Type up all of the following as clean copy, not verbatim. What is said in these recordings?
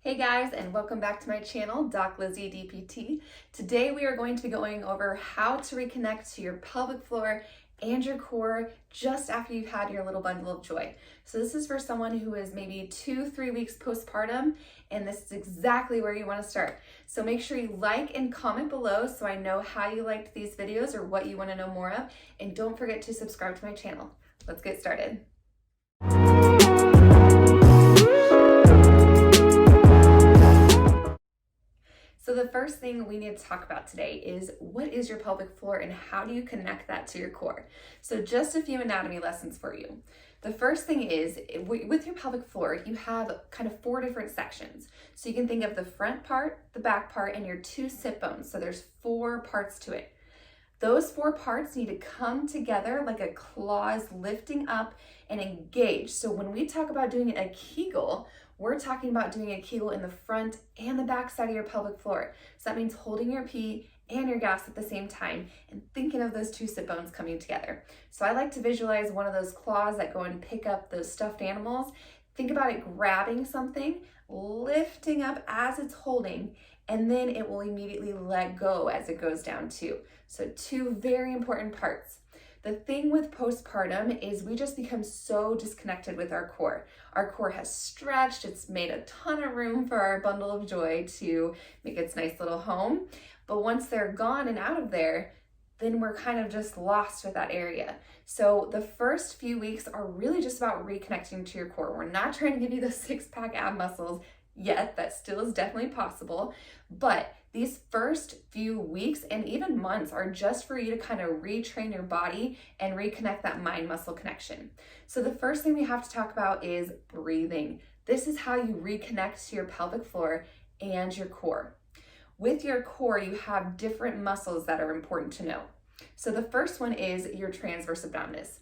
Hey guys, and welcome back to my channel, DocLizzieDPT. Today we are going to be going over how to reconnect to your pelvic floor and your core just after you've had your little bundle of joy. So this is for someone who is maybe 2-3 weeks postpartum, and this is exactly where you want to start. So make sure you like and comment below so I know how you liked these videos or what you want to know more of, and don't forget to subscribe to my channel. Let's get started. So the first thing we need to talk about today is what is your pelvic floor and how do you connect that to your core? So just a few anatomy lessons for you. The first thing is with your pelvic floor, you have kind of 4 different sections. So you can think of the front part, the back part, and your 2 sit bones. So there's 4 parts to it. Those 4 parts need to come together like a claws lifting up and engage. So when we talk about doing a Kegel, we're talking about doing a Kegel in the front and the back side of your pelvic floor. So that means holding your pee and your gas at the same time and thinking of those 2 sit bones coming together. So I like to visualize one of those claws that go and pick up those stuffed animals. Think about it grabbing something, lifting up as it's holding, and then it will immediately let go as it goes down too. So 2 very important parts. The thing with postpartum is we just become so disconnected with our core. Our core has stretched, it's made a ton of room for our bundle of joy to make its nice little home. But once they're gone and out of there, then we're kind of just lost with that area. So the first few weeks are really just about reconnecting to your core. We're not trying to give you the 6-pack ab muscles yet. That still is definitely possible. But these first few weeks and even months are just for you to kind of retrain your body and reconnect that mind-muscle connection. So the first thing we have to talk about is breathing. This is how you reconnect to your pelvic floor and your core. With your core, you have different muscles that are important to know. So the first one is your transverse abdominis.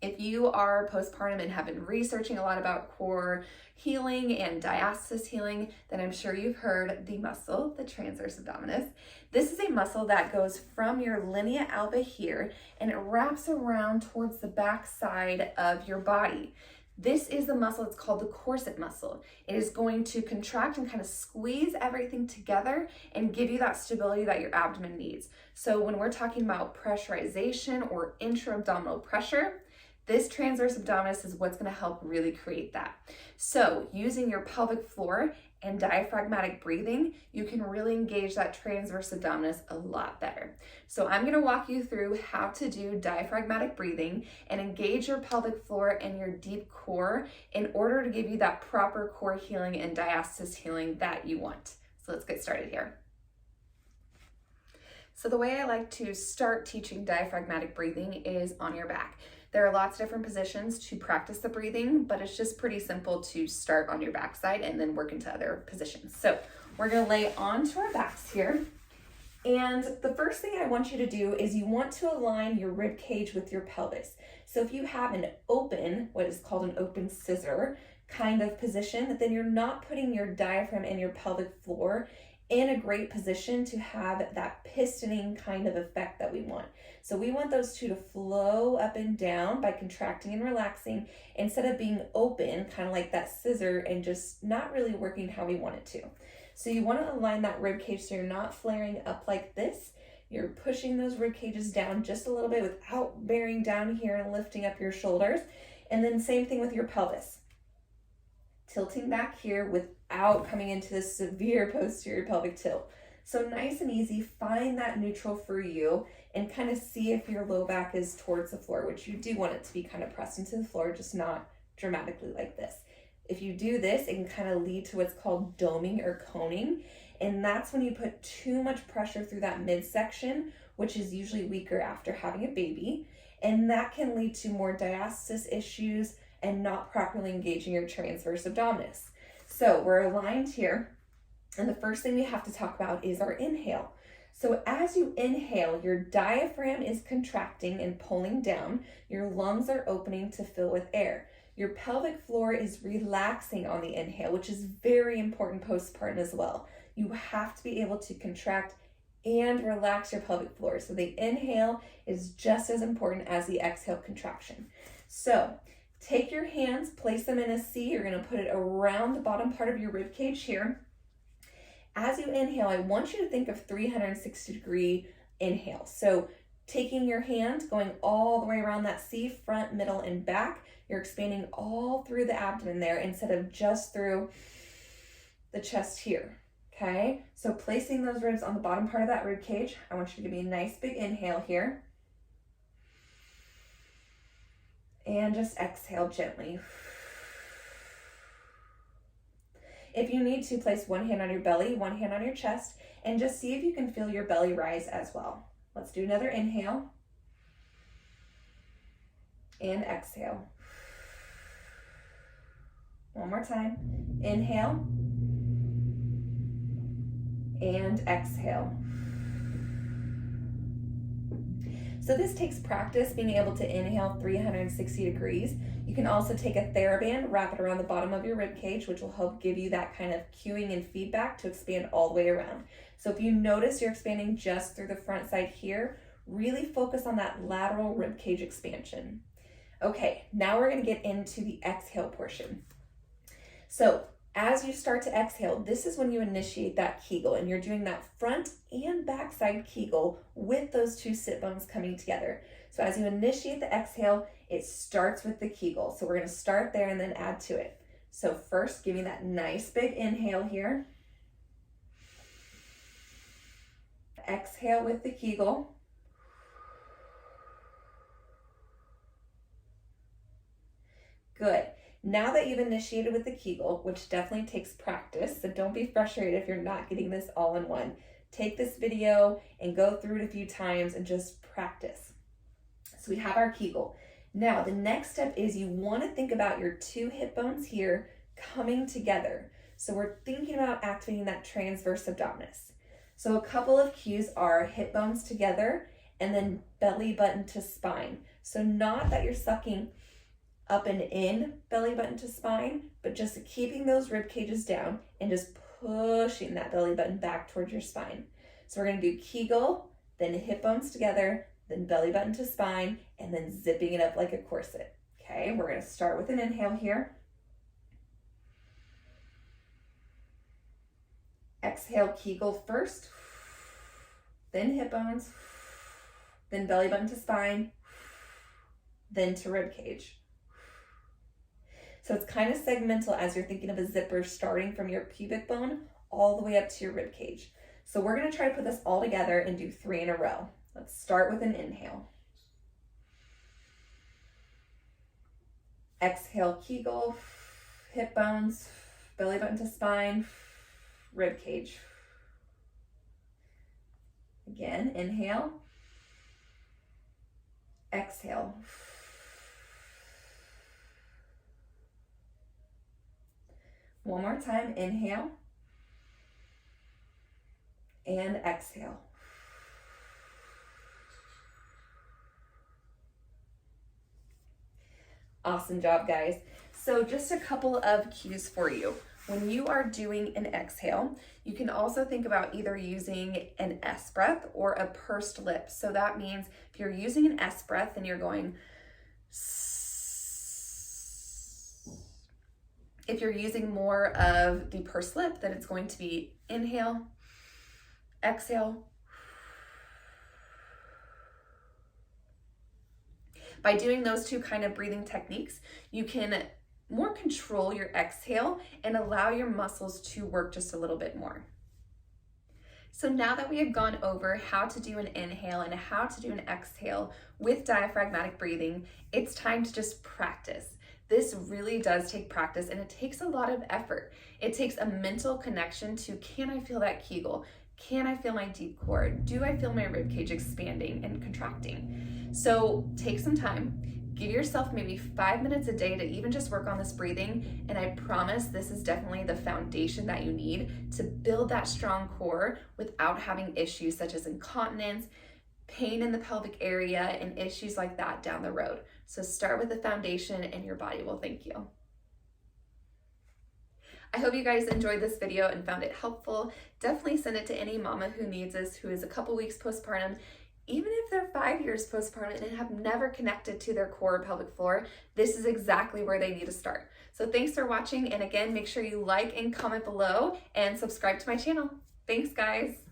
If you are postpartum and have been researching a lot about core healing and diastasis healing, then I'm sure you've heard the muscle, the transverse abdominis. This is a muscle that goes from your linea alba here and it wraps around towards the back side of your body. This is the muscle, it's called the corset muscle. It is going to contract and kind of squeeze everything together and give you that stability that your abdomen needs. So when we're talking about pressurization or intra-abdominal pressure, this transverse abdominis is what's going to help really create that. So using your pelvic floor and diaphragmatic breathing, you can really engage that transverse abdominis a lot better. So I'm going to walk you through how to do diaphragmatic breathing and engage your pelvic floor and your deep core in order to give you that proper core healing and diastasis healing that you want. So let's get started here. So the way I like to start teaching diaphragmatic breathing is on your back. There are lots of different positions to practice the breathing, but it's just pretty simple to start on your backside and then work into other positions. So we're gonna lay onto our backs here. And the first thing I want you to do is you want to align your rib cage with your pelvis. So if you have an open, what is called an open scissor kind of position, then you're not putting your diaphragm and your pelvic floor in a great position to have that pistoning kind of effect that we want. So we want those 2 to flow up and down by contracting and relaxing instead of being open, kind of like that scissor and just not really working how we want it to. So you want to align that rib cage so you're not flaring up like this. You're pushing those rib cages down just a little bit without bearing down here and lifting up your shoulders. And then same thing with your pelvis. Tilting back here without coming into this severe posterior pelvic tilt. So nice and easy, find that neutral for you and kind of see if your low back is towards the floor, which you do want it to be kind of pressed into the floor, just not dramatically like this. If you do this, it can kind of lead to what's called doming or coning, and that's when you put too much pressure through that midsection, which is usually weaker after having a baby, and that can lead to more diastasis issues and not properly engaging your transverse abdominis. So we're aligned here, and the first thing we have to talk about is our inhale. So as you inhale, your diaphragm is contracting and pulling down, your lungs are opening to fill with air. Your pelvic floor is relaxing on the inhale, which is very important postpartum as well. You have to be able to contract and relax your pelvic floor. So the inhale is just as important as the exhale contraction. So Take your hands, place them in a C. You're going to put it around the bottom part of your rib cage here. As you inhale, I want you to think of 360-degree inhale. So taking your hand, going all the way around that C, front, middle, and back. You're expanding all through the abdomen there instead of just through the chest here, okay? So placing those ribs on the bottom part of that rib cage, I want you to give me a nice big inhale here. And just exhale gently. If you need to, place one hand on your belly, one hand on your chest, and just see if you can feel your belly rise as well. Let's do another inhale. And exhale. One more time. Inhale. And exhale. So this takes practice, being able to inhale 360 degrees. You can also take a TheraBand, wrap it around the bottom of your rib cage, which will help give you that kind of cueing and feedback to expand all the way around. So if you notice you're expanding just through the front side here, really focus on that lateral rib cage expansion. Okay, now we're gonna get into the exhale portion. So as you start to exhale, this is when you initiate that Kegel, and you're doing that front and back side Kegel with those two sit bones coming together. So as you initiate the exhale, it starts with the Kegel. So we're gonna start there and then add to it. So first, give me that nice big inhale here. Exhale with the Kegel. Good. Now that you've initiated with the Kegel, which definitely takes practice, so don't be frustrated if you're not getting this all in one. Take this video and go through it a few times and just practice. So we have our Kegel. Now the next step is you want to think about your two hip bones here coming together. So we're thinking about activating that transverse abdominis. So a couple of cues are hip bones together and then belly button to spine. So not that you're sucking up and in belly button to spine, but just keeping those rib cages down and just pushing that belly button back towards your spine. So we're going to do Kegel, then hip bones together, then belly button to spine, and then zipping it up like a corset. Okay, we're going to start with an inhale here. Exhale, Kegel first, then hip bones, then belly button to spine, then to rib cage. So it's kind of segmental as you're thinking of a zipper starting from your pubic bone all the way up to your rib cage. So we're going to try to put this all together and do 3 in a row. Let's start with an inhale. Exhale, Kegel, hip bones, belly button to spine, rib cage. Again, inhale. Exhale. One more time, inhale and exhale. Awesome job, guys. So just a couple of cues for you. When you are doing an exhale, you can also think about either using an S breath or a pursed lip. So that means if you're using an S breath, then you're going If you're using more of the pursed lip, then it's going to be inhale, exhale. By doing those two kind of breathing techniques, you can more control your exhale and allow your muscles to work just a little bit more. So now that we have gone over how to do an inhale and how to do an exhale with diaphragmatic breathing, it's time to just practice. This really does take practice and it takes a lot of effort. It takes a mental connection to, can I feel that Kegel? Can I feel my deep core? Do I feel my ribcage expanding and contracting? So take some time, give yourself maybe 5 minutes a day to even just work on this breathing. And I promise this is definitely the foundation that you need to build that strong core without having issues such as incontinence, pain in the pelvic area, and issues like that down the road. So start with the foundation and your body will thank you. I hope you guys enjoyed this video and found it helpful. Definitely send it to any mama who needs this, who is a couple weeks postpartum even if they're 5 years postpartum and have never connected to their core or pelvic floor, this is exactly where they need to start. So thanks for watching, and again, make sure you like and comment below and subscribe to my channel. Thanks, guys.